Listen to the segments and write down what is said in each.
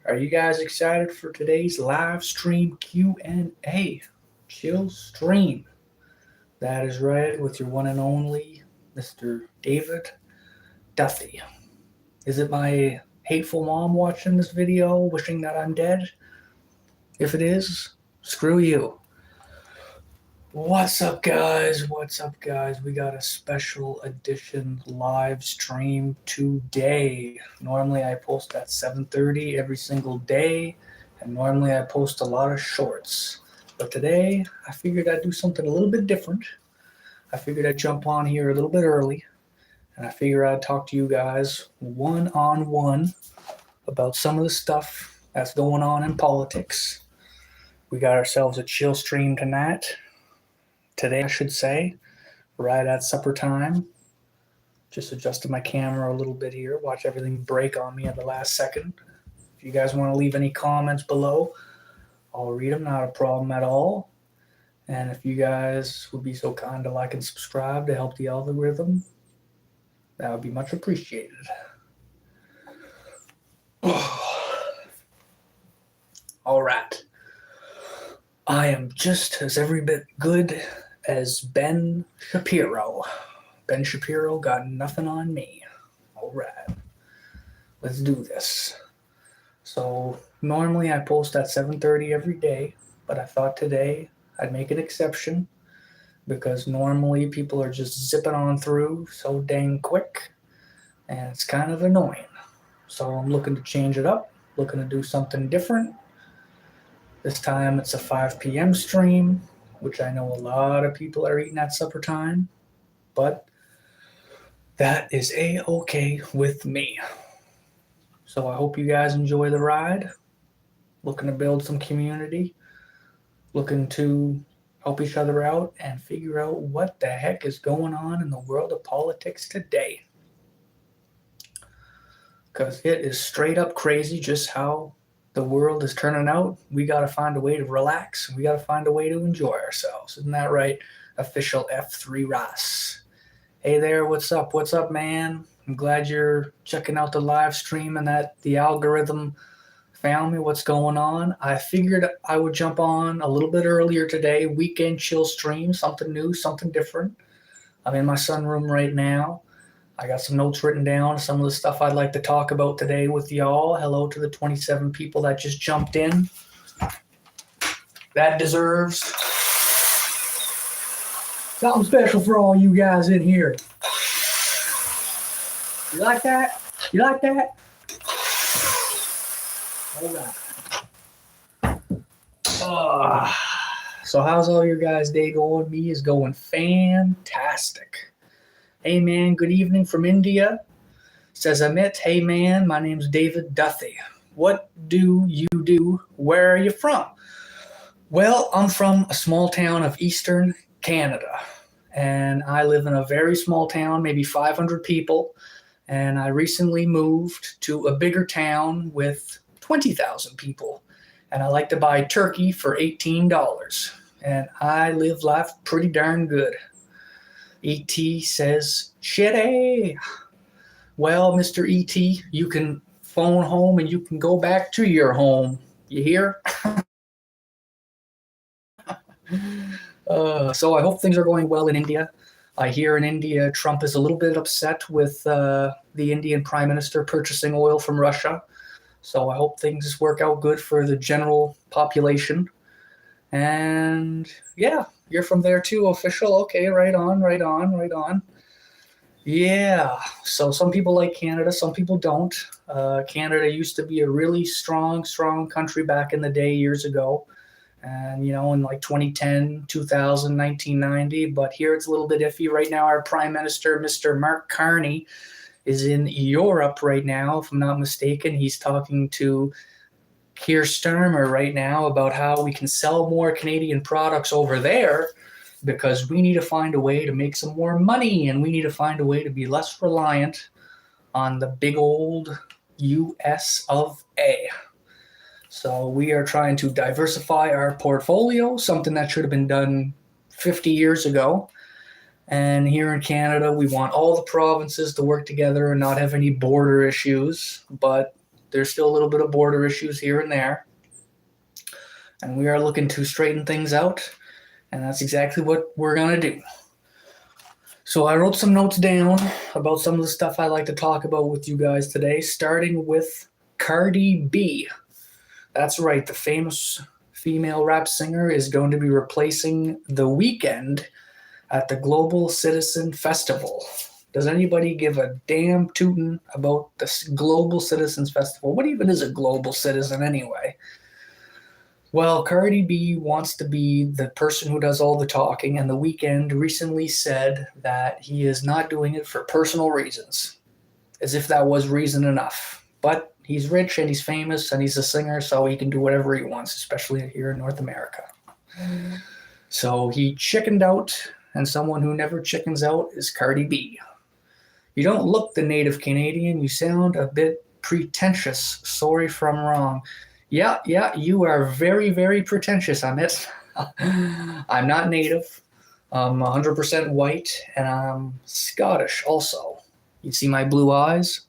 Are you guys excited for today's live stream Q&A? Chill stream. That is right, with your one and only Mr. David Duthie. Is it my hateful mom watching this video, wishing that I'm dead? If it is, screw you. What's up, guys? What's up, guys? We got a special edition live stream today. Normally, I post at 7:30 every single day, and normally I post a lot of shorts. But today, I figured I'd do something a little bit different. I figured I'd jump on here a little bit early, and I figured I'd talk to you guys one-on-one about some of the stuff that's going on in politics. We got ourselves a chill stream tonight. Today, I should say, right at supper time. Just adjusted my camera a little bit here. Watch everything break on me at the last second. If you guys want to leave any comments below, I'll read them, not a problem at all. And if you guys would be so kind to like and subscribe to help the algorithm, that would be much appreciated. All right. I am just as every bit good as Ben Shapiro. Ben Shapiro got nothing on me. All right. Let's do this. So normally I post at 7:30 every day, but I thought today I'd make an exception because normally people are just zipping on through so dang quick, and it's kind of annoying. So I'm looking to change it up, looking to do something different. This time it's a 5 p.m. stream, which I know a lot of people are eating at supper time, but that is a-okay with me. So I hope you guys enjoy the ride. Looking to build some community, looking to help each other out and figure out what the heck is going on in the world of politics today. Because it is straight up crazy just how the world is turning out. We got to find a way to relax. We got to find a way to enjoy ourselves. Isn't that right? Official F3 Ross. Hey there, what's up? What's up, man? I'm glad you're checking out the live stream and that the algorithm found me. What's going on? I figured I would jump on a little bit earlier today. Weekend chill stream, something new, something different. I'm in my sunroom right now. I got some notes written down, some of the stuff I'd like to talk about today with y'all. Hello to the 27 people that just jumped in. That deserves something special for all you guys in here. You like that? You like that? All right. So how's all your guys' day going? Me is going fantastic. Hey man, good evening from India. Says Amit, hey man, my name's David Duthie. What do you do? Where are you from? Well, I'm from a small town of Eastern Canada, and I live in a very small town, maybe 500 people, and I recently moved to a bigger town with 20,000 people, and I like to buy turkey for $18, and I live life pretty darn good. E.T. says, shitty. Well, Mr. E.T., you can phone home and you can go back to your home. You hear? So I hope things are going well in India. I hear in India Trump is a little bit upset with the Indian Prime Minister purchasing oil from Russia. So I hope things work out good for the general population. And yeah, you're from there too, official. Okay, right on, right on, right on. Yeah, so some people like Canada, some people don't. Canada used to be a really strong country back in the day, years ago. And, in like 2010, 2000, 1990. But here it's a little bit iffy right now. Our Prime Minister, Mr. Mark Carney, is in Europe right now, if I'm not mistaken. He's talking to Keir Starmer right now about how we can sell more Canadian products over there because we need to find a way to make some more money, and we need to find a way to be less reliant on the big old US of A. So we are trying to diversify our portfolio, something that should have been done 50 years ago. And here in Canada, we want all the provinces to work together and not have any border issues. But there's still a little bit of border issues here and there. And we are looking to straighten things out. And that's exactly what we're going to do. So I wrote some notes down about some of the stuff I like to talk about with you guys today, starting with Cardi B. That's right, the famous female rap singer is going to be replacing The Weeknd at the Global Citizen Festival. Does anybody give a damn tootin' about the Global Citizens Festival? What even is a global citizen anyway? Well, Cardi B wants to be the person who does all the talking, and The Weeknd recently said that he is not doing it for personal reasons, as if that was reason enough. But he's rich and he's famous and he's a singer, so he can do whatever he wants, especially here in North America. So he chickened out, and someone who never chickens out is Cardi B. You don't look the native Canadian. You sound a bit pretentious. Sorry if I'm wrong. Yeah, you are very, very pretentious, Amit. I'm not native. I'm 100% white, and I'm Scottish also. You see my blue eyes?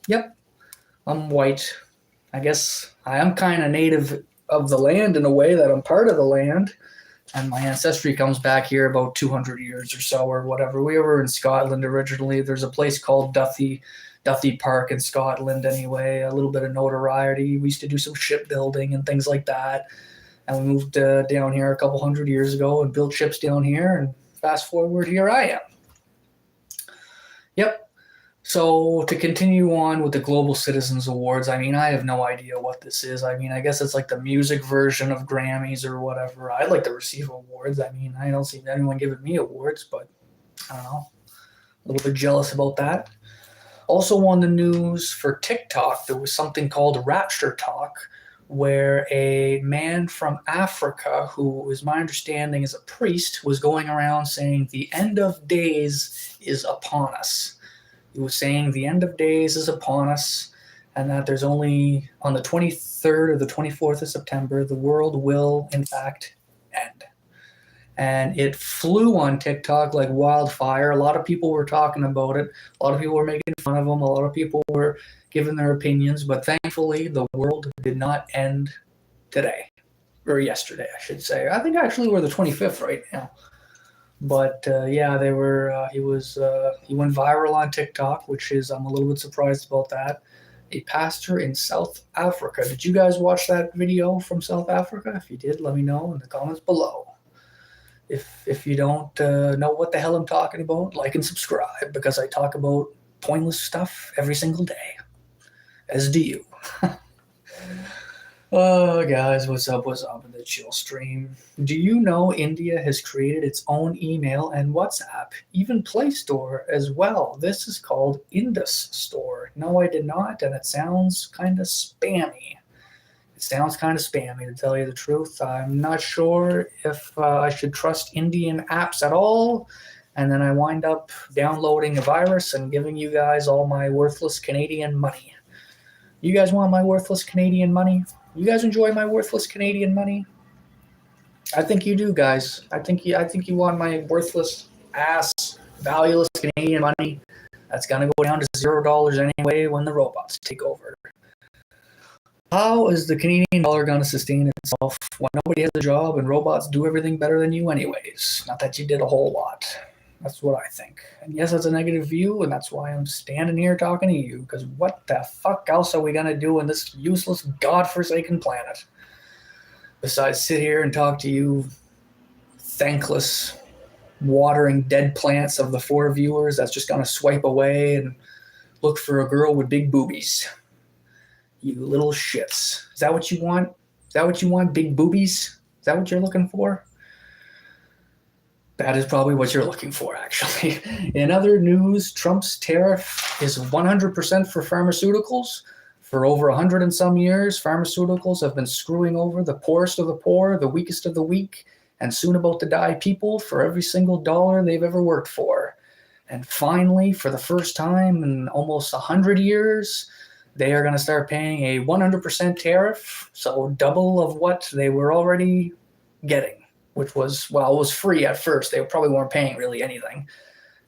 Yep, I'm white. I guess I am kind of native of the land in a way that I'm part of the land. And my ancestry comes back here about 200 years or so or whatever. We were in Scotland originally. There's a place called Duthie Park in Scotland anyway, a little bit of notoriety. We used to do some shipbuilding and things like that. And we moved down here a couple hundred years ago and built ships down here. And fast forward, here I am. Yep. So to continue on with the Global Citizens Awards, I mean, I have no idea what this is. I mean, I guess it's like the music version of Grammys or whatever. I'd like to receive awards. I mean, I don't see anyone giving me awards, but I don't know. A little bit jealous about that. Also on the news for TikTok, there was something called Rapture Talk, where a man from Africa, who is my understanding is a priest, was going around saying the end of days is upon us. He was saying the end of days is upon us, and that there's only on the 23rd or the 24th of September, the world will, in fact, end. And it flew on TikTok like wildfire. A lot of people were talking about it. A lot of people were making fun of him. A lot of people were giving their opinions. But thankfully, the world did not end today. Or yesterday, I should say. I think actually we're the 25th right now. But yeah, they were. He went viral on TikTok, which is I'm a little bit surprised about that. A pastor in South Africa. Did you guys watch that video from South Africa? If you did, let me know in the comments below. If you don't know what the hell I'm talking about, like and subscribe because I talk about pointless stuff every single day. As do you. Oh, guys, what's up in the chill stream? Do you know India has created its own email and WhatsApp, even Play Store as well? This is called Indus Store. No, I did not, and it sounds kind of spammy. To tell you the truth. I'm not sure if I should trust Indian apps at all, and then I wind up downloading a virus and giving you guys all my worthless Canadian money. You guys want my worthless Canadian money? You guys enjoy my worthless Canadian money? I think you do, guys. I think you want my worthless ass, valueless Canadian money. That's gonna go down to $0 anyway when the robots take over. How is the Canadian dollar gonna sustain itself when nobody has a job and robots do everything better than you anyways? Not that you did a whole lot. That's what I think. And yes, that's a negative view, and that's why I'm standing here talking to you, because what the fuck else are we going to do in this useless, godforsaken planet? Besides sit here and talk to you thankless, watering dead plants of the 4 viewers that's just going to swipe away and look for a girl with big boobies. You little shits. Is that what you want? Big boobies? Is that what you're looking for? That is probably what you're looking for, actually. In other news, Trump's tariff is 100% for pharmaceuticals. For over 100 and some years, pharmaceuticals have been screwing over the poorest of the poor, the weakest of the weak, and soon about to die people for every single dollar they've ever worked for. And finally, for the first time in almost 100 years, they are going to start paying a 100% tariff, so double of what they were already getting. Which was, well, it was free at first. They probably weren't paying really anything.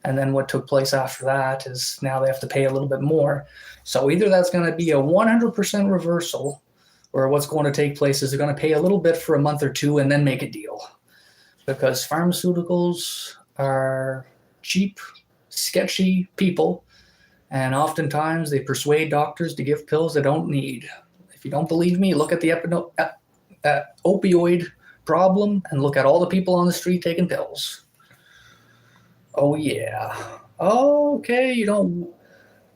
And then what took place after that is now they have to pay a little bit more. So either that's going to be a 100% reversal, or what's going to take place is they're going to pay a little bit for a month or two and then make a deal. Because pharmaceuticals are cheap, sketchy people, and oftentimes they persuade doctors to give pills they don't need. If you don't believe me, look at the opioid problem and look at all the people on the street taking pills. Oh, yeah. Okay,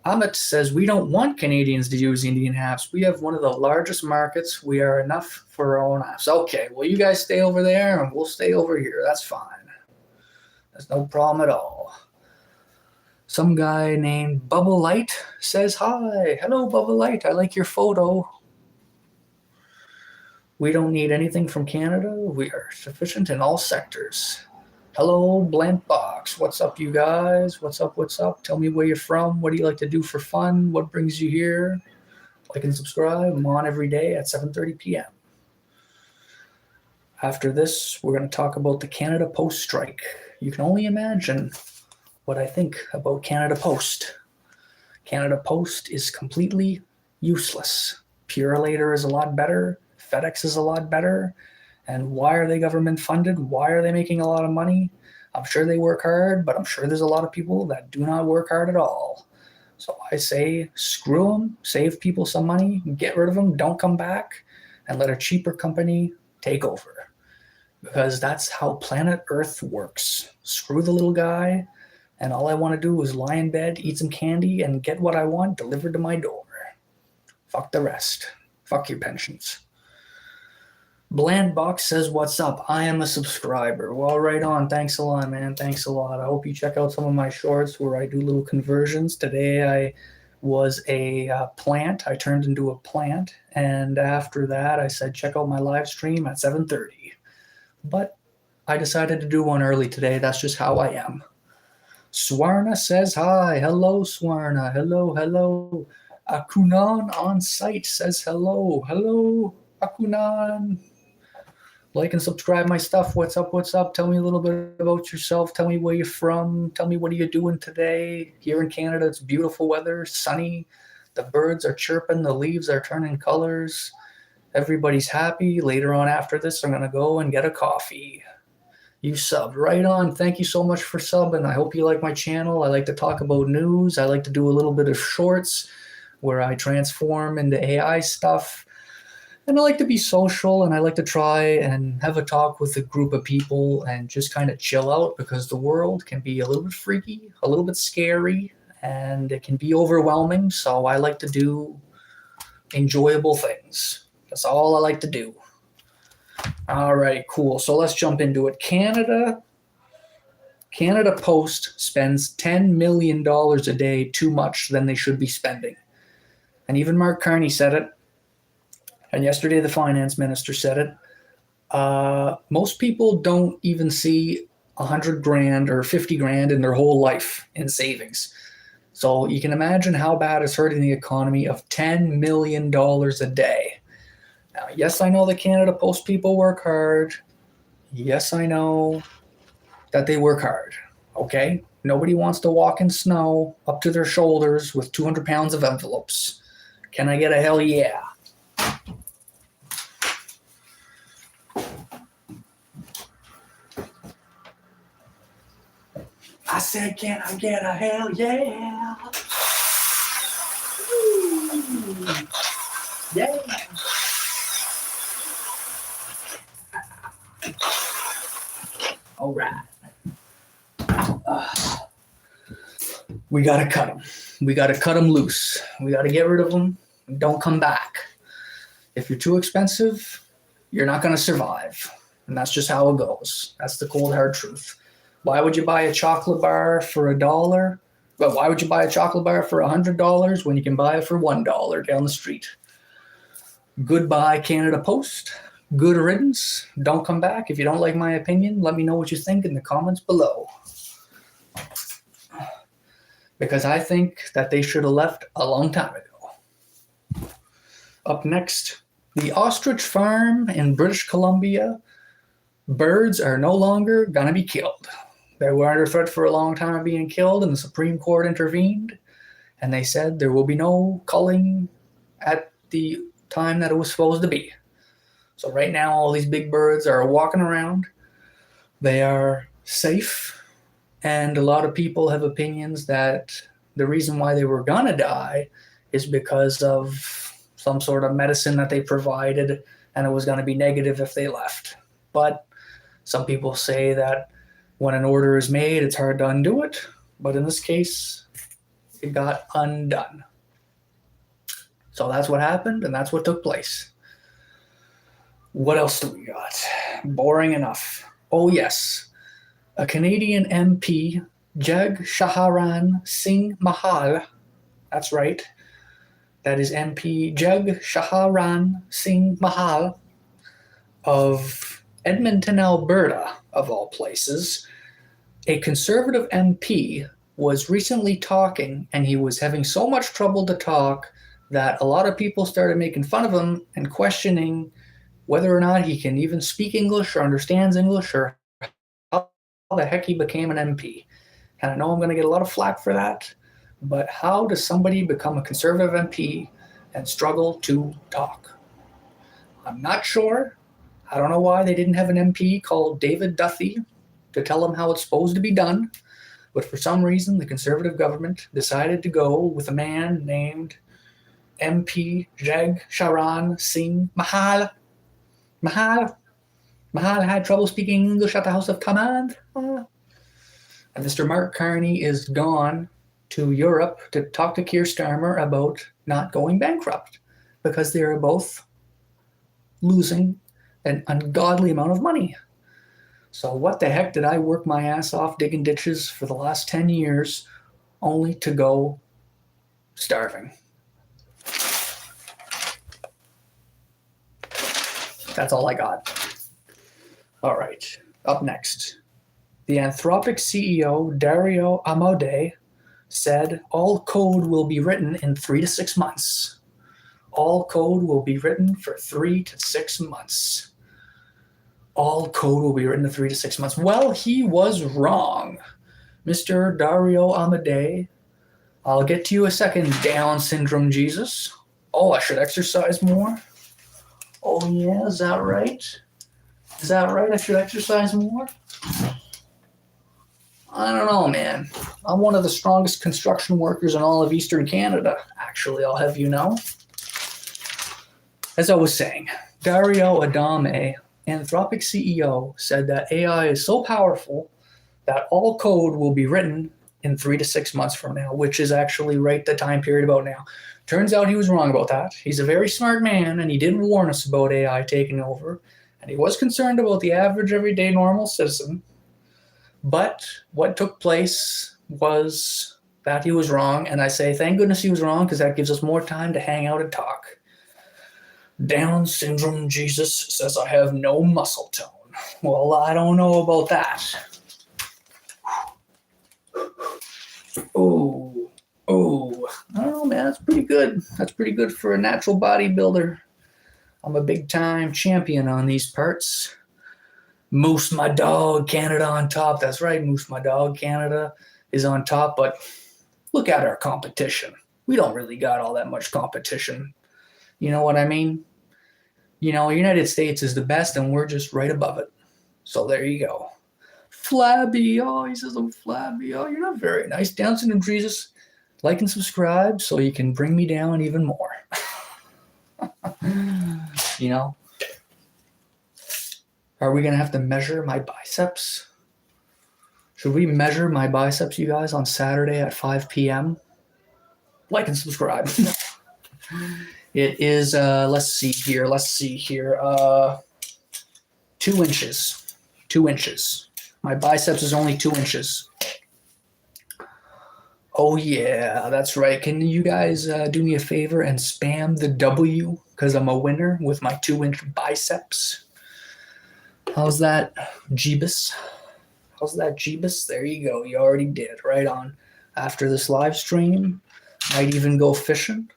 Amit says, we don't want Canadians to use Indian apps. We have one of the largest markets. We are enough for our own apps. Okay, well, you guys stay over there and we'll stay over here. That's fine. There's no problem at all. Some guy named Bubble Light says, hi. Hello, Bubble Light. I like your photo. We don't need anything from Canada. We are sufficient in all sectors. Hello, Blank Box. What's up, you guys? What's up? What's up? Tell me where you're from. What do you like to do for fun? What brings you here? Like and subscribe. I'm on every day at 7:30 p.m. After this, we're going to talk about the Canada Post strike. You can only imagine what I think about Canada Post. Canada Post is completely useless. Purelator is a lot better. FedEx is a lot better. And why are they government funded? Why are they making a lot of money? I'm sure they work hard, but I'm sure there's a lot of people that do not work hard at all. So I say, screw them, save people some money, get rid of them, don't come back, and let a cheaper company take over. Because that's how planet Earth works. Screw the little guy, and all I want to do is lie in bed, eat some candy, and get what I want delivered to my door. Fuck the rest. Fuck your pensions. Blandbox says, what's up? I am a subscriber. Well, right on. Thanks a lot, man. Thanks a lot. I hope you check out some of my shorts where I do little conversions. Today I was a plant. I turned into a plant. And after that, I said, check out my live stream at 7:30. But I decided to do one early today. That's just how I am. Swarna says, hi. Hello, Swarna. Hello, hello. Akunan on site says, hello. Hello, Akunan. Like and subscribe my stuff. What's up? What's up? Tell me a little bit about yourself. Tell me where you're from. Tell me what are you doing today. Here in Canada, it's beautiful weather, sunny. The birds are chirping. The leaves are turning colors. Everybody's happy. Later on after this, I'm going to go and get a coffee. You subbed. Right on. Thank you so much for subbing. I hope you like my channel. I like to talk about news. I like to do a little bit of shorts where I transform into AI stuff. And I like to be social, and I like to try and have a talk with a group of people and just kind of chill out, because the world can be a little bit freaky, a little bit scary, and it can be overwhelming. So I like to do enjoyable things. That's all I like to do. All right, cool. So let's jump into it. Canada Post spends $10 million a day too much than they should be spending. And even Mark Carney said it. And yesterday the finance minister said it. Most people don't even see $100,000 or $50,000 in their whole life in savings. So you can imagine how bad it's hurting the economy of $10 million a day. Now, yes, I know the Canada Post people work hard. Yes, I know that they work hard. Okay? Nobody wants to walk in snow up to their shoulders with 200 pounds of envelopes. Can I get a hell yeah? I said, can I get a hell yeah? Woo. Yeah. All right. We got to cut them. We got to cut them loose. We got to get rid of them. Don't come back. If you're too expensive, you're not going to survive. And that's just how it goes. That's the cold, hard truth. Why would you buy a chocolate bar for $1? But why would you buy a chocolate bar for $100 when you can buy it for $1 down the street? Goodbye, Canada Post. Good riddance. Don't come back. If you don't like my opinion, let me know what you think in the comments below. Because I think that they should have left a long time ago. Up next, the ostrich farm in British Columbia. Birds are no longer going to be killed. They were under threat for a long time of being killed, and the Supreme Court intervened, and they said there will be no culling at the time that it was supposed to be. So right now, all these big birds are walking around. They are safe, and a lot of people have opinions that the reason why they were gonna die is because of some sort of medicine that they provided, and it was going to be negative if they left. But some people say that when an order is made, it's hard to undo it. But in this case, it got undone. So that's what happened, and that's what took place. What else do we got? Boring enough. Oh, yes. A Canadian MP, Jag Shaharan Singh Mahal, that's right, that is MP Jag Shaharan Singh Mahal of Edmonton, Alberta, of all places. A Conservative MP was recently talking, and he was having so much trouble to talk that a lot of people started making fun of him and questioning whether or not he can even speak English or understands English or how the heck he became an MP. And I know I'm going to get a lot of flack for that, but how does somebody become a Conservative MP and struggle to talk? I'm not sure. I don't know why they didn't have an MP called David Duthie to tell them how it's supposed to be done, but for some reason the Conservative government decided to go with a man named MP Jag Sharan Singh Mahal. Mahal had trouble speaking English at the House of Command. And Mr. Mark Carney is gone to Europe to talk to Keir Starmer about not going bankrupt because they are both losing an ungodly amount of money. So what the heck did I work my ass off digging ditches for the last 10 years only to go starving? That's all I got. All right, up next. The Anthropic CEO, Dario Amodei, said all code will be written in 3 to 6 months. All code will be written for 3 to 6 months. All code will be written in 3 to 6 months. Well, he was wrong. Mr. Dario Amodei, I'll get to you a second, Down syndrome Jesus. Oh, I should exercise more? Oh, yeah, is that right? Is that right? I should exercise more? I don't know, man. I'm one of the strongest construction workers in all of Eastern Canada, actually, I'll have you know. As I was saying, Dario Adame, Anthropic CEO, said that AI is so powerful that all code will be written in 3 to 6 months from now, which is actually right the time period about now. Turns out he was wrong about that. He's a very smart man, and he did warn us about AI taking over, and he was concerned about the average, everyday, normal citizen. But what took place was that he was wrong, and I say thank goodness he was wrong because that gives us more time to hang out and talk. Down syndrome Jesus says I have no muscle tone. Well, I don't know about that. Oh, I don't know, man. That's pretty good. That's pretty good for a natural bodybuilder. I'm a big-time champion on these parts. Moose, my dog, Canada on top. That's right, Moose, my dog, Canada is on top. But look at our competition. We don't really got all that much competition. You know what I mean? You know, United States is the best, and we're just right above it. So there you go. Flabby. Oh, he says I'm flabby. Oh, you're not very nice. Down syndrome Jesus. Like and subscribe so you can bring me down even more. You know? Are we going to have to measure my biceps? Should we measure my biceps, you guys, on Saturday at 5 p.m.? Like and subscribe. It is, let's see here. 2 inches. 2 inches. My biceps is only 2 inches. Oh, yeah, that's right. Can you guys do me a favor and spam the W because I'm a winner with my 2-inch biceps? How's that, Jeebus? How's that, Jeebus? There you go. You already did. Right on. After this live stream, might even go fishing.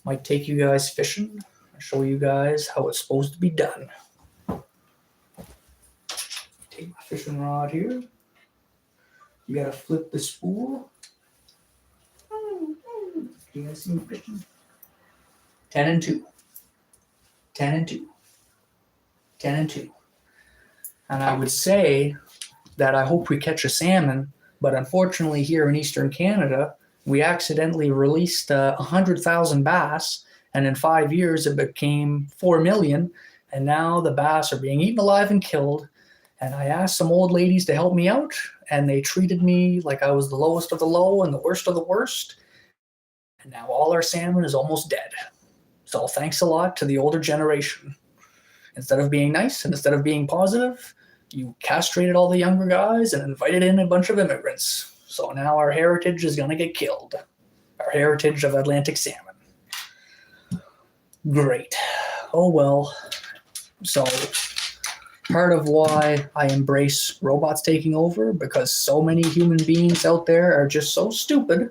Might take you guys fishing. Show you guys how it's supposed to be done. Take my fishing rod here. You gotta flip the spool. You guys see me fishing? 10 and 2. 10 and 2. 10 and 2. And I would say that I hope we catch a salmon, but unfortunately here in Eastern Canada, we accidentally released 100,000 bass, and in 5 years it became 4 million, and now the bass are being eaten alive and killed. And I asked some old ladies to help me out, and they treated me like I was the lowest of the low and the worst of the worst. And now all our salmon is almost dead. So thanks a lot to the older generation. Instead of being nice and instead of being positive, you castrated all the younger guys and invited in a bunch of immigrants. So now our heritage is going to get killed. Our heritage of Atlantic salmon. Great. Oh well. So part of why I embrace robots taking over, because so many human beings out there are just so stupid.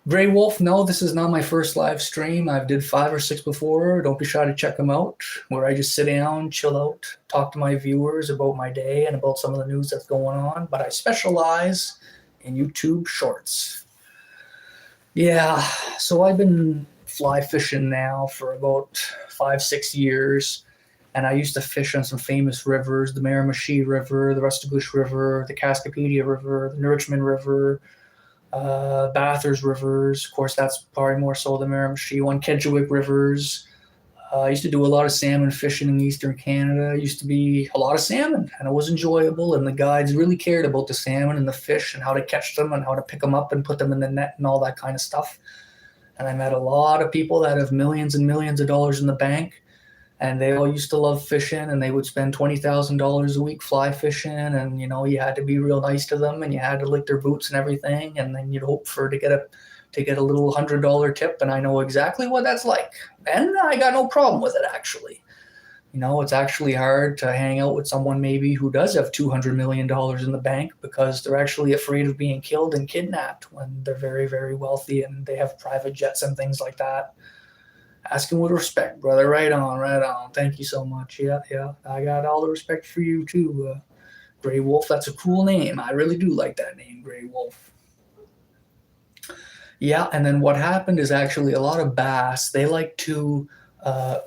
Grey Wolf, no, this is not my first live stream. I've did 5 or 6 before. Don't be shy to check them out, where I just sit down, chill out, talk to my viewers about my day and about some of the news that's going on. But I specialize in YouTube shorts. Yeah, so I've been fly fishing now for about 5-6 years. And I used to fish on some famous rivers, the Miramichi River, the Restigouche River, the Cascapedia River, the Nourishment River, Bathurst Rivers. Of course, that's probably more so the Miramichi one. Kedgewick Rivers. I used to do a lot of salmon fishing in Eastern Canada. It used to be a lot of salmon, and it was enjoyable. And the guides really cared about the salmon and the fish and how to catch them and how to pick them up and put them in the net and all that kind of stuff. And I met a lot of people that have millions and millions of dollars in the bank. And they all used to love fishing, and they would spend $20,000 a week fly fishing. And, you know, you had to be real nice to them, and you had to lick their boots and everything. And then you'd hope to get a little $100 tip. And I know exactly what that's like. And I got no problem with it, actually. You know, it's actually hard to hang out with someone maybe who does have $200 million in the bank, because they're actually afraid of being killed and kidnapped when they're very, very wealthy and they have private jets and things like that. Asking with respect, brother. Right on, right on. Thank you so much. Yeah. I got all the respect for you too, Grey Wolf. That's a cool name. I really do like that name, Grey Wolf. Yeah, and then what happened is actually a lot of bass, they like to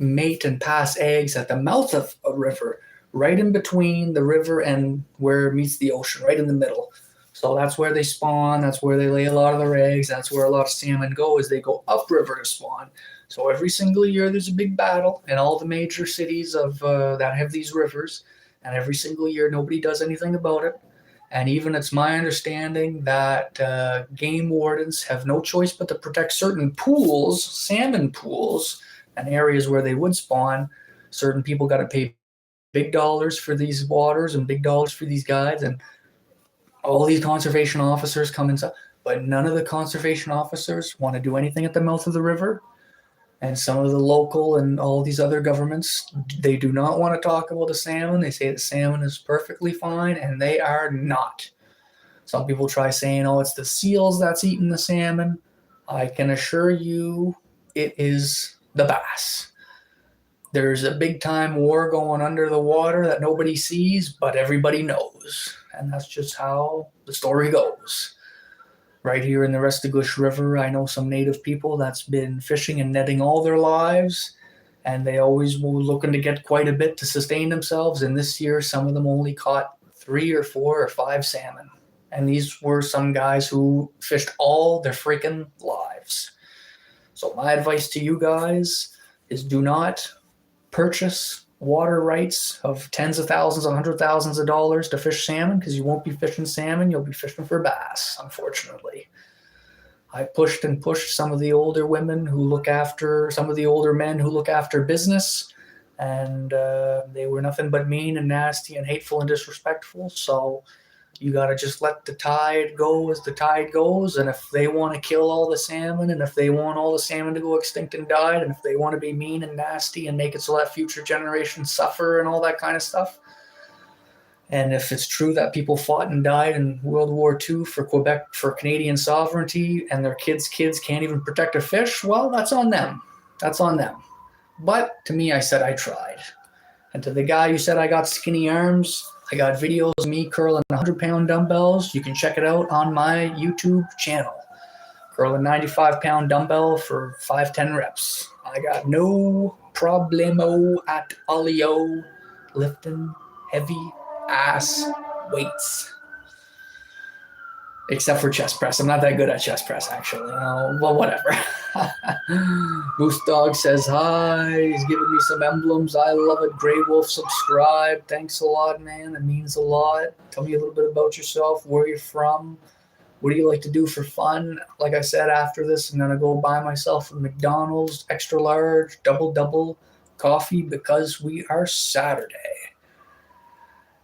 mate and pass eggs at the mouth of a river, right in between the river and where it meets the ocean, right in the middle. So that's where they spawn. That's where they lay a lot of their eggs. That's where a lot of salmon go, is they go upriver to spawn. So every single year there's a big battle in all the major cities of that have these rivers, and every single year nobody does anything about it. And even it's my understanding that game wardens have no choice but to protect certain pools, salmon pools, and areas where they would spawn. Certain people got to pay big dollars for these waters and big dollars for these guides, and all these conservation officers come inside. But none of the conservation officers want to do anything at the mouth of the river. And some of the local and all these other governments, they do not want to talk about the salmon. They say the salmon is perfectly fine, and they are not. Some people try saying, oh, it's the seals that's eating the salmon. I can assure you it is the bass. There's a big-time war going under the water that nobody sees, but everybody knows. And that's just how the story goes. Right here in the Restigouche River, I know some native people that's been fishing and netting all their lives, and they always were looking to get quite a bit to sustain themselves. And this year, some of them only caught 3 or 4 or 5 salmon. And these were some guys who fished all their freaking lives. So my advice to you guys is do not purchase water rights of tens of thousands, $100,000s of dollars to fish salmon, because you won't be fishing salmon, you'll be fishing for bass, unfortunately. I pushed and pushed some of the older women who look after, some of the older men who look after business, and they were nothing but mean and nasty and hateful and disrespectful. So you got to just let the tide go as the tide goes. And if they want to kill all the salmon, and if they want all the salmon to go extinct and die, and if they want to be mean and nasty and make it so that future generations suffer and all that kind of stuff, and if it's true that people fought and died in World War II for Quebec, for Canadian sovereignty, and their kids' can't even protect a fish, well, that's on them. That's on them. But to me, I said I tried. And to the guy who said I got skinny arms, I got videos of me curling 100-pound dumbbells. You can check it out on my YouTube channel. Curling 95-pound dumbbell for 5-10 reps. I got no problemo at allio lifting heavy ass weights. Except for chest press. I'm not that good at chest press, actually. Well, whatever. Moose Dog says hi. He's giving me some emblems. I love it. Grey Wolf, subscribe. Thanks a lot, man. It means a lot. Tell me a little bit about yourself, where you're from. What do you like to do for fun? Like I said, after this, I'm going to go buy myself a McDonald's extra large, double coffee because we are Saturday.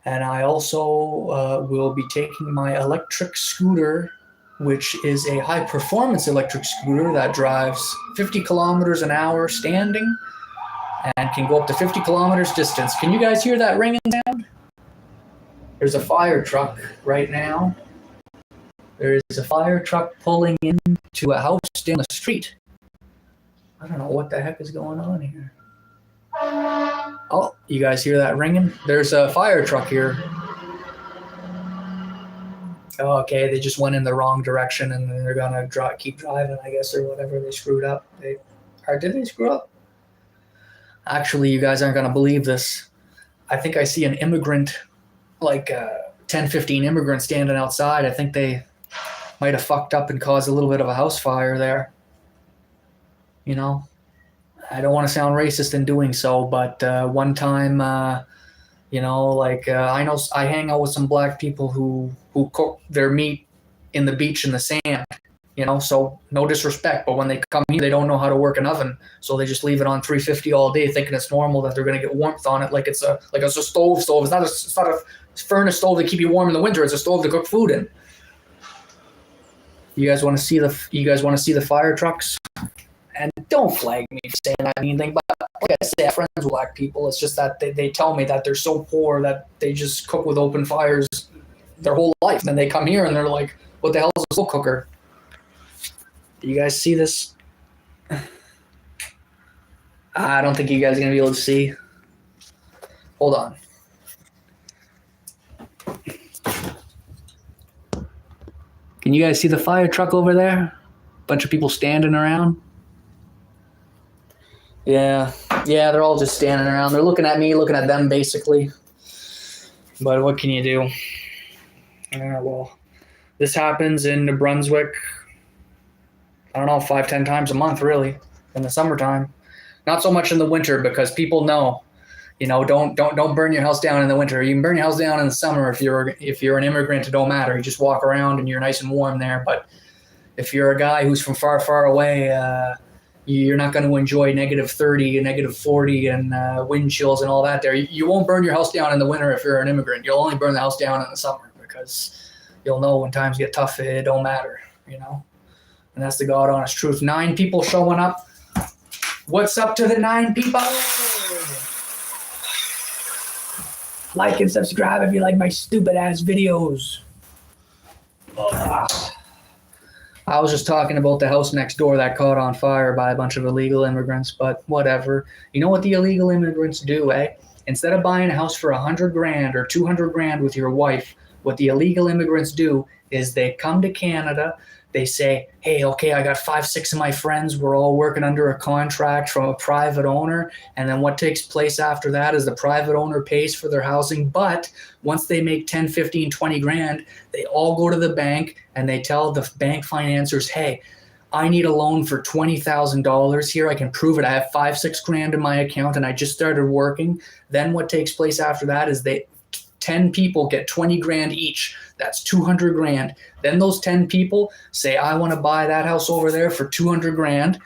And I also will be taking my electric scooter, which is a high-performance electric scooter that drives 50 kilometers an hour standing and can go up to 50 kilometers distance. Can you guys hear that ringing sound? There's a fire truck right now. There is a fire truck pulling into a house down the street. I don't know what the heck is going on here. Oh, you guys hear that ringing? There's a fire truck here. Oh, okay, they just went in the wrong direction and they're gonna keep driving, I guess, or whatever. They screwed up. Did they screw up? Actually, you guys aren't gonna believe this. I think I see an immigrant, like 10, 15 immigrants standing outside. I think they might have fucked up and caused a little bit of a house fire there. You know? I don't want to sound racist in doing so, but one time, I know I hang out with some black people who cook their meat in the beach in the sand, so no disrespect, but when they come here, they don't know how to work an oven, so they just leave it on 350 all day thinking it's normal that they're going to get warmth on it like it's a stove. It's not a furnace stove to keep you warm in the winter. It's a stove to cook food in. You guys want to see the fire trucks? And don't flag me for saying that mean thing, but like I say, I have friends with black people. It's just that they tell me that they're so poor that they just cook with open fires their whole life. And then they come here and they're like, what the hell is a slow cooker? Do you guys see this? I don't think you guys are going to be able to see. Hold on. Can you guys see the fire truck over there? Bunch of people standing around. Yeah, they're all just standing around. They're looking at me, looking at them, basically. But what can you do? Well, this happens in New Brunswick, I don't know, 5-10 times a month, really, in the summertime. Not so much in the winter because people know, don't burn your house down in the winter. You can burn your house down in the summer if you're an immigrant. It don't matter. You just walk around and you're nice and warm there. But if you're a guy who's from far, far away, you're not going to enjoy -30 and -40 and wind chills and all that there. You won't burn your house down in the winter if you're an immigrant. You'll only burn the house down in the summer because you'll know when times get tough, it don't matter, And that's the God honest truth. 9 people showing up. What's up to the 9 people? Like and subscribe if you like my stupid ass videos. I was just talking about the house next door that caught on fire by a bunch of illegal immigrants, but whatever. You know what the illegal immigrants do, eh? Instead of buying a house for $100,000 or $200,000 with your wife, what the illegal immigrants do is they come to Canada. They say, hey, okay, I got 5-6 of my friends. We're all working under a contract from a private owner. And then what takes place after that is the private owner pays for their housing. But once they make 10, 15, 20 grand, they all go to the bank and they tell the bank financiers, hey, I need a loan for $20,000 here. I can prove it. I have 5-6 grand in my account and I just started working. Then what takes place after that is 10 people get 20 grand each. That's 200 grand. Then those 10 people say, I want to buy that house over there for 200 grand.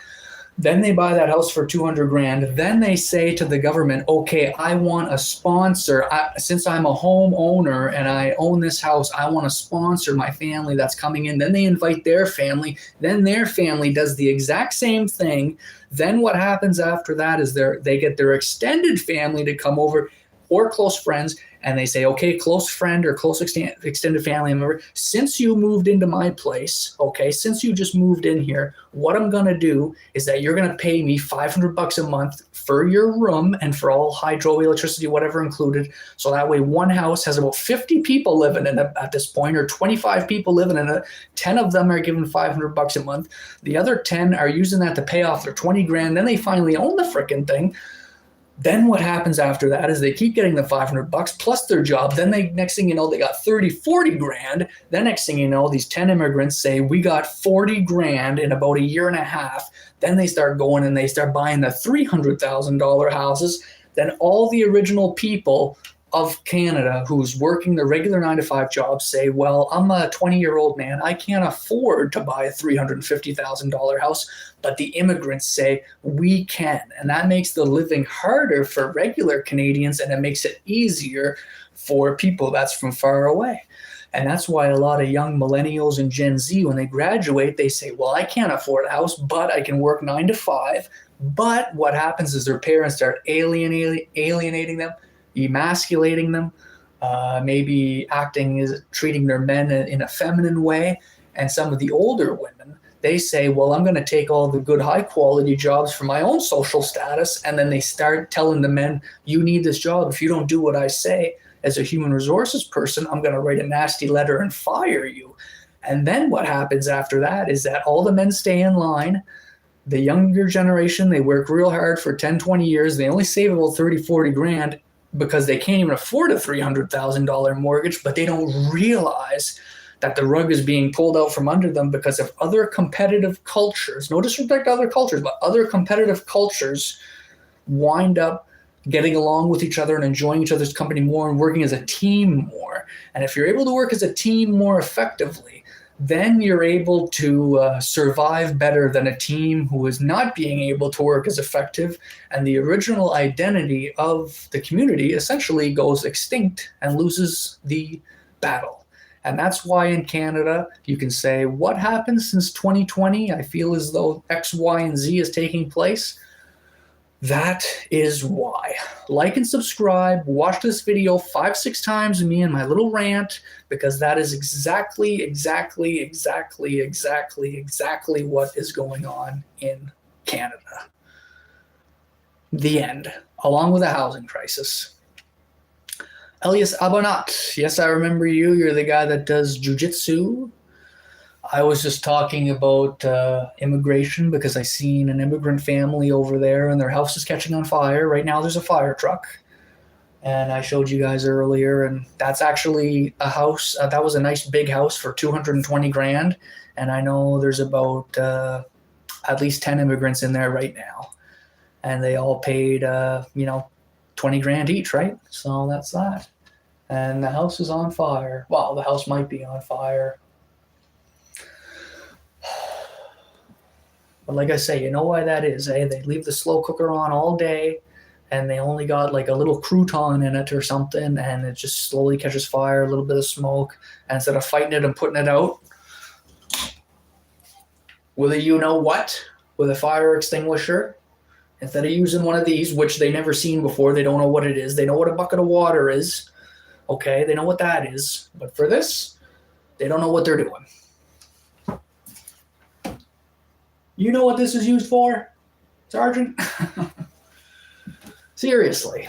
Then they buy that house for 200 grand. Then they say to the government, okay, I want a sponsor. Since I'm a homeowner and I own this house, I want to sponsor my family that's coming in. Then they invite their family. Then their family does the exact same thing. Then what happens after that is they get their extended family to come over. or close friends, and they say, okay, close friend or close extended family member, since you moved into my place, okay, since you just moved in here, what I'm going to do is that you're going to pay me $500 a month for your room and for all hydro, electricity, whatever included. So that way one house has about 50 people living in it at this point, or 25 people living in it. 10 of them are given $500 a month. The other 10 are using that to pay off their 20 grand. Then they finally own the freaking thing. Then what happens after that is they keep getting the $500 plus their job. Then next thing you know, they got 30, 40 grand. Then next thing you know, these 10 immigrants say, we got 40 grand in about a year and a half. Then they start going and they start buying the $300,000 houses. Then all the original people of Canada who's working the regular 9-to-5 job say, well, I'm a 20-year-old man. I can't afford to buy a $350,000 house. But the immigrants say, we can. And that makes the living harder for regular Canadians, and it makes it easier for people that's from far away. And that's why a lot of young millennials and Gen Z, when they graduate, they say, well, I can't afford a house, but I can work 9 to 5. But what happens is their parents start alienating them, emasculating them, maybe treating their men in a feminine way. And some of the older women, they say, well, I'm going to take all the good high quality jobs for my own social status. And then they start telling the men, you need this job. If you don't do what I say as a human resources person, I'm going to write a nasty letter and fire you. And then what happens after that is that all the men stay in line. The younger generation, they work real hard for 10, 20 years. They only save about 30, 40 grand because they can't even afford a $300,000 mortgage, but they don't realize that the rug is being pulled out from under them because of other competitive cultures. No disrespect to other cultures, but other competitive cultures wind up getting along with each other and enjoying each other's company more and working as a team more. And if you're able to work as a team more effectively, then you're able to survive better than a team who is not being able to work as effective, and the original identity of the community essentially goes extinct and loses the battle. And that's why in Canada, you can say, what happened since 2020? I feel as though X, Y, and Z is taking place. That is why. Like and subscribe. Watch this video 5-6 times, me and my little rant, because that is exactly what is going on in Canada. The end. Along with a housing crisis. Elias Abonat. Yes, I remember you. You're the guy that does jiu-jitsu. I was just talking about immigration because I seen an immigrant family over there and their house is catching on fire. Right now there's a fire truck. And I showed you guys earlier, and that's actually a house. That was a nice big house for 220 grand. And I know there's about at least 10 immigrants in there right now. And they all paid, 20 grand each, right? So that's that. And the house is on fire. Well, the house might be on fire. But like I say, you know why that is, eh? They leave the slow cooker on all day, and they only got like a little crouton in it or something, and it just slowly catches fire, a little bit of smoke. And instead of fighting it and putting it out with a you-know-what, with a fire extinguisher, instead of using one of these, which they never seen before, they don't know what it is. They know what a bucket of water is. Okay, they know what that is. But for this, they don't know what they're doing. You know what this is used for, Sergeant? Seriously.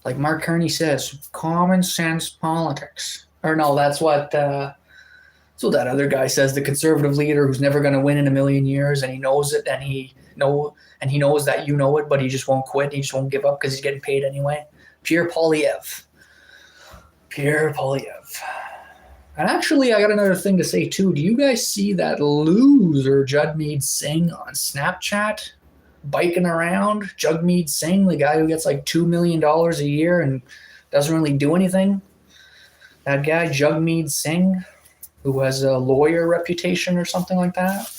Like Mark Kearney says, common sense politics. Or no, that's what that other guy says, the conservative leader who's never going to win in a million years, and he knows it, and he knows that you know it, but he just won't quit. He just won't give up because he's getting paid anyway. Pierre Poilievre. And actually, I got another thing to say, too. Do you guys see that loser Jagmeet Singh on Snapchat biking around? Jagmeet Singh, the guy who gets like $2 million a year and doesn't really do anything? That guy, Jagmeet Singh, who has a lawyer reputation or something like that.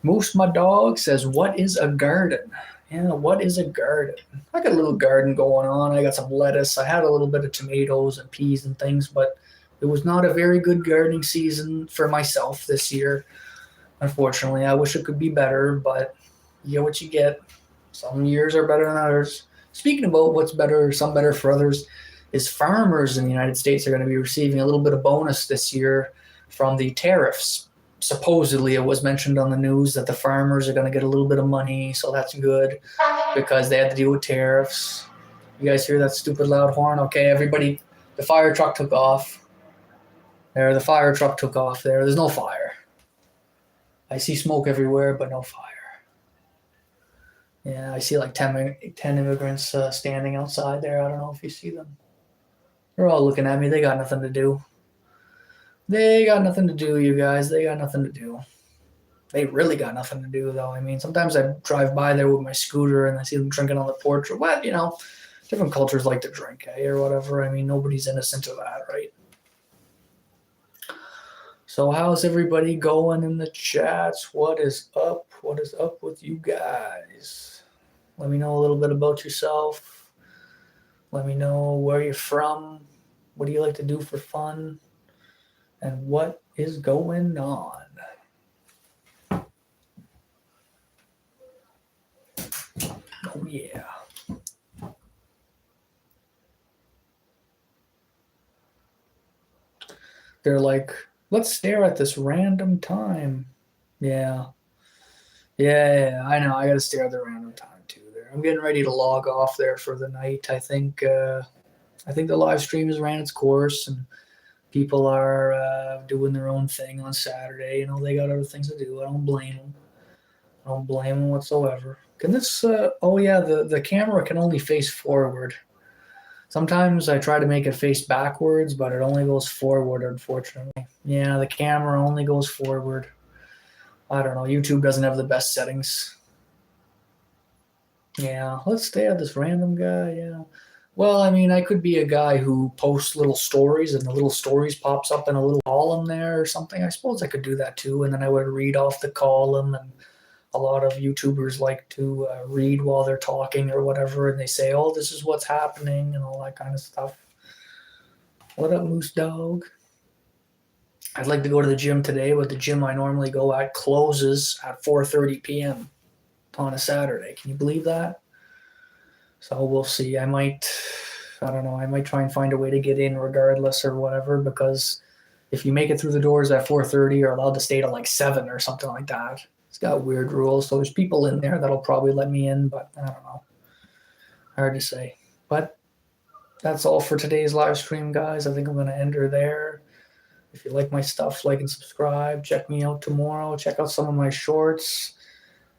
Moose, my dog, says, what is a garden? Yeah, what is a garden? I got a little garden going on. I got some lettuce. I had a little bit of tomatoes and peas and things, but it was not a very good gardening season for myself this year. Unfortunately, I wish it could be better, but You get what you get. Some years are better than others. Speaking about what's better, some better for others, is farmers in the United States are going to be receiving a little bit of bonus this year from the tariffs. Supposedly, it was mentioned on the news that the farmers are going to get a little bit of money, so that's good because they had to deal with tariffs. You guys hear that stupid loud horn? Okay, everybody, the fire truck took off. There, the fire truck took off there. There's no fire. I see smoke everywhere, but no fire. Yeah, I see like 10 immigrants standing outside there. I don't know if you see them. They're all looking at me. They got nothing to do. They got nothing to do, you guys. They got nothing to do. They really got nothing to do, though. I mean, sometimes I drive by there with my scooter and I see them drinking on the porch or what, you know. Different cultures like to drink, or whatever. I mean, nobody's innocent of that, right? So how's everybody going in the chats? What is up? What is up with you guys? Let me know a little bit about yourself. Let me know where you're from. What do you like to do for fun? And what is going on? Oh, yeah. They're like, let's stare at this random time. Yeah. Yeah, I know. I got to stare at the random time too. There, I'm getting ready to log off there for the night. I think the live stream has ran its course, and people are doing their own thing on Saturday. You know, they got other things to do. I don't blame them. I don't blame them whatsoever. Can this? Oh yeah, the camera can only face forward. Sometimes I try to make it face backwards, but it only goes forward, unfortunately. Yeah, the camera only goes forward. I don't know. YouTube doesn't have the best settings. Yeah, let's stay at this random guy. Yeah. Well, I mean, I could be a guy who posts little stories and the little stories pops up in a little column there or something. I suppose I could do that too. And then I would read off the column. And a lot of YouTubers like to read while they're talking or whatever. And they say, oh, this is what's happening and all that kind of stuff. What up, Moose Dog? I'd like to go to the gym today, but the gym I normally go at closes at 4:30 p.m. on a Saturday. Can you believe that? So we'll see. I don't know, I might try and find a way to get in regardless or whatever, because if you make it through the doors at 4:30, you're allowed to stay till like 7 or something like that. It's got weird rules. So there's people in there that'll probably let me in, but I don't know. Hard to say. But that's all for today's live stream, guys. I think I'm going to end her there. If you like my stuff, like and subscribe. Check me out tomorrow. Check out some of my shorts.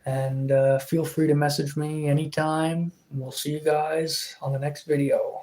And feel free to message me anytime. We'll see you guys on the next video.